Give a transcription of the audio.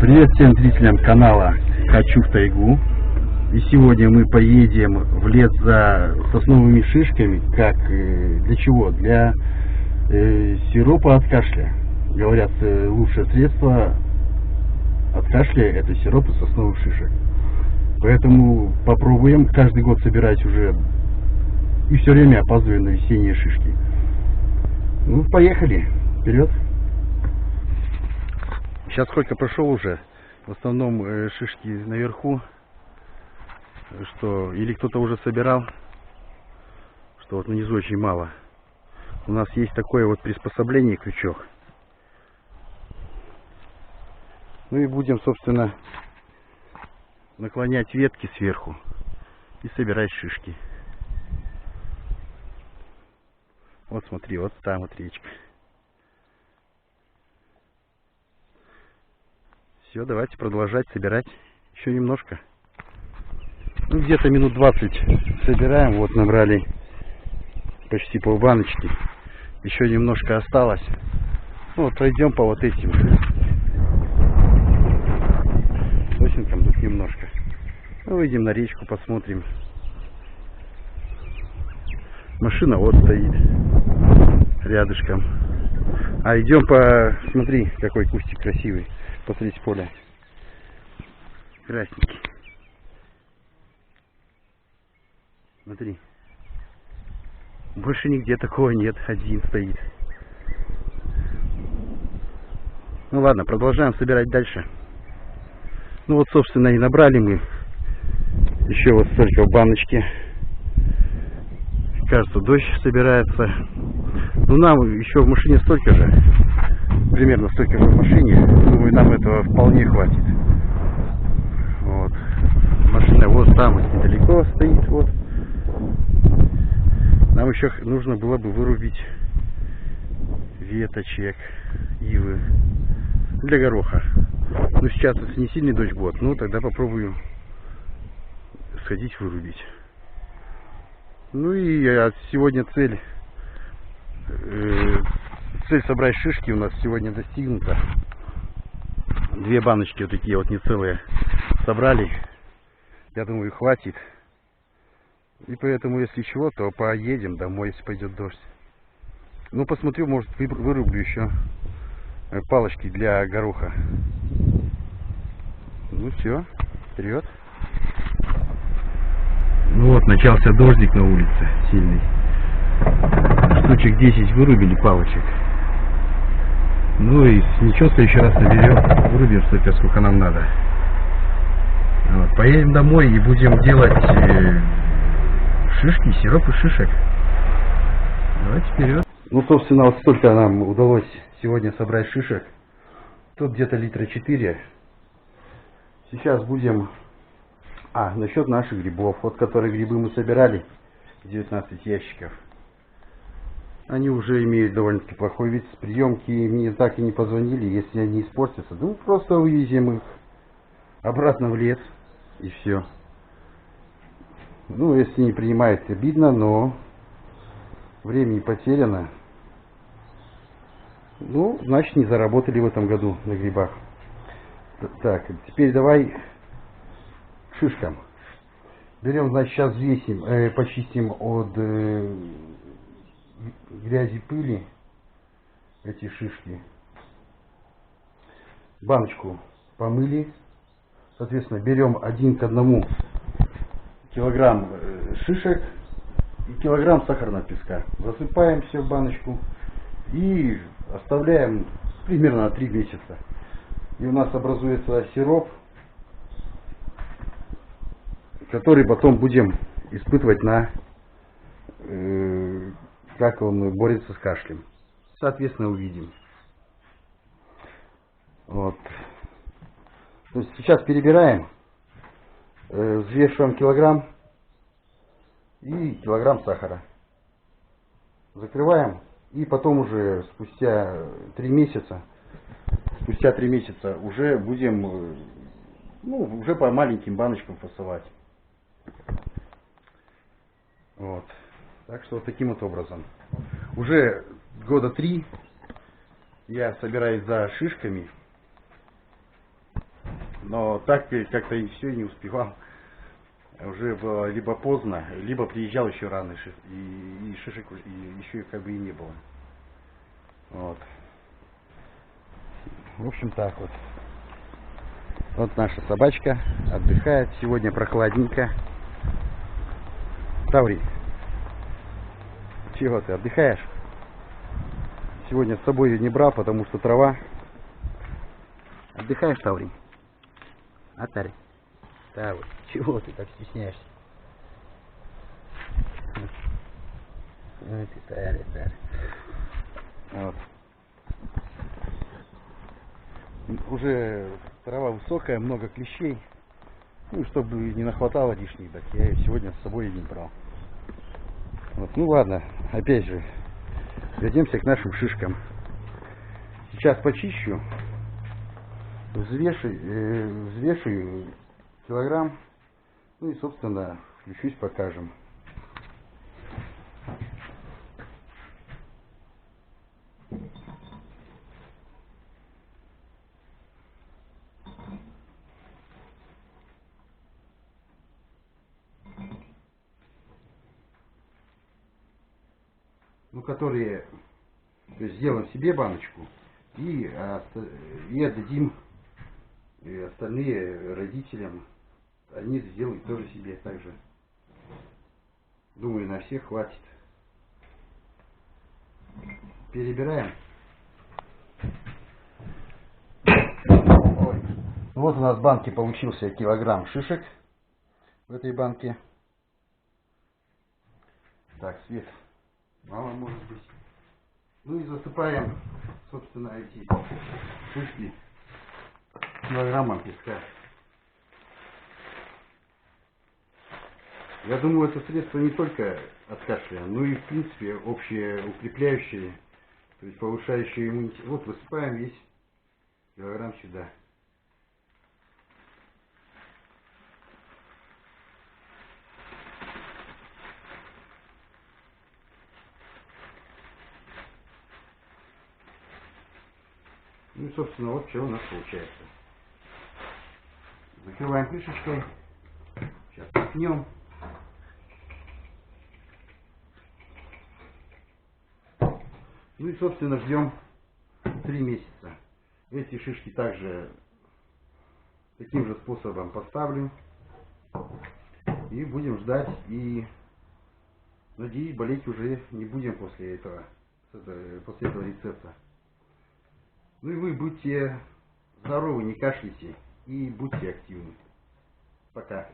Привет всем зрителям канала «Хочу в тайгу». И сегодня мы поедем в лес за сосновыми шишками. Для чего? Для сиропа от кашля. Говорят, лучшее средство от кашля — это сироп из сосновых шишек. Поэтому попробуем. Каждый год собирать уже и все время опаздываю на весенние шишки. Ну, поехали. Вперед. Сейчас сколько прошел уже. В основном шишки наверху. Что или кто-то уже собирал, что вот внизу очень мало. У нас есть такое вот приспособление, крючок. Ну и будем, собственно, наклонять ветки сверху и собирать шишки. Вот смотри, вот там вот речка. Все, давайте продолжать собирать еще немножко. Ну, где-то минут 20 собираем. Вот набрали почти полбаночки. Еще немножко осталось. Ну, вот пройдем по вот этим сосенкам тут немножко. Ну, выйдем на речку, посмотрим. Машина вот стоит рядышком. А идем смотри, какой кустик красивый посреди поля. Красненький. Смотри. Больше нигде такого нет. Один стоит. Ну ладно, продолжаем собирать дальше. Ну вот, собственно, и набрали мы еще вот столько в баночке. Кажется, дождь собирается. Ну нам еще в машине столько же. Примерно столько же в машине. Думаю, нам этого вполне хватит. Вот. Машина вот там вот недалеко стоит. Вот. Нам еще нужно было бы вырубить веточек ивы для гороха. Ну сейчас, если не сильный дождь будет, ну тогда попробую сходить вырубить. Ну и сегодня цель собрать шишки у нас сегодня достигнута. 2 баночки вот такие вот нецелые собрали. Я думаю, хватит. И поэтому, если чего, то поедем домой, если пойдет дождь. Ну, посмотрю, может, вырублю еще палочки для гороха. Ну, все, вперед. Ну вот, начался дождик на улице, сильный. Штучек 10 вырубили палочек. Ну и ничего, в следующий раз наберем, вырубим столько, сколько нам надо. Вот, поедем домой и будем делать шишки, сироп из шишек. Давайте вперед. Ну, собственно, вот столько нам удалось сегодня собрать шишек. Тут где-то литра 4. Сейчас будем... насчет наших грибов. Вот, которые грибы мы собирали. 19 ящиков. Они уже имеют довольно-таки плохой вид. С приемки мне так и не позвонили. Если они испортятся, ну, просто вывезем их обратно в лес. И все. Ну, если не принимает, обидно, но время не потеряно. Ну, значит, не заработали в этом году на грибах. Так, теперь давай к шишкам. Берем, значит, сейчас взвесим, почистим от грязи, пыли эти шишки. Баночку помыли. Соответственно, берем 1 к 1 килограмм шишек и килограмм сахарного песка. Засыпаем все в баночку и оставляем примерно на 3 месяца. И у нас образуется сироп, который потом будем испытывать на как он борется с кашлем. Соответственно, увидим. Вот. То есть сейчас перебираем, взвешиваем килограмм и килограмм сахара. Закрываем и потом уже спустя 3 месяца уже будем, ну, уже по маленьким баночкам фасовать. Вот. Так что вот таким вот образом. Уже года 3 я собираюсь за шишками. Но так как-то и все, не успевал. Уже было либо поздно, либо приезжал еще рано, и шишек еще как бы и не было. Вот. В общем, так вот. Вот наша собачка отдыхает. Сегодня прохладненько. Таврий, чего ты отдыхаешь? Сегодня с собой ее не брал, потому что трава. Отдыхаешь, Таврий? Атарь. Таврий, чего ты так стесняешься? Ну ты, Тарь. Вот. Уже трава высокая, много клещей. Ну, чтобы не нахватало лишних, так я ее сегодня с собой и не брал. Вот. Ну ладно, опять же, вернемся к нашим шишкам. Сейчас почищу, взвешиваю килограмм, ну и, собственно, включусь, покажем. Ну, которые, то есть, сделаем себе баночку и отдадим остальные родителям. Они сделают тоже себе так же. Думаю, на всех хватит. Перебираем. Ой. Вот у нас в банке получился килограмм шишек. В этой банке. Так, свет мало может быть. Ну и засыпаем, собственно, эти шишки килограммом песка. Я думаю, это средство не только от кашля, но и в принципе общее укрепляющее, то есть повышающее иммунитет. Вот высыпаем весь килограмм сюда. Ну и, собственно, вот что у нас получается. Закрываем крышечкой. Сейчас пихнем. Ну и, собственно, ждем 3 месяца. Эти шишки также таким же способом поставлю. И будем ждать. И, надеюсь, болеть уже не будем после этого рецепта. Ну и вы будьте здоровы, не кашляйте и будьте активны. Пока.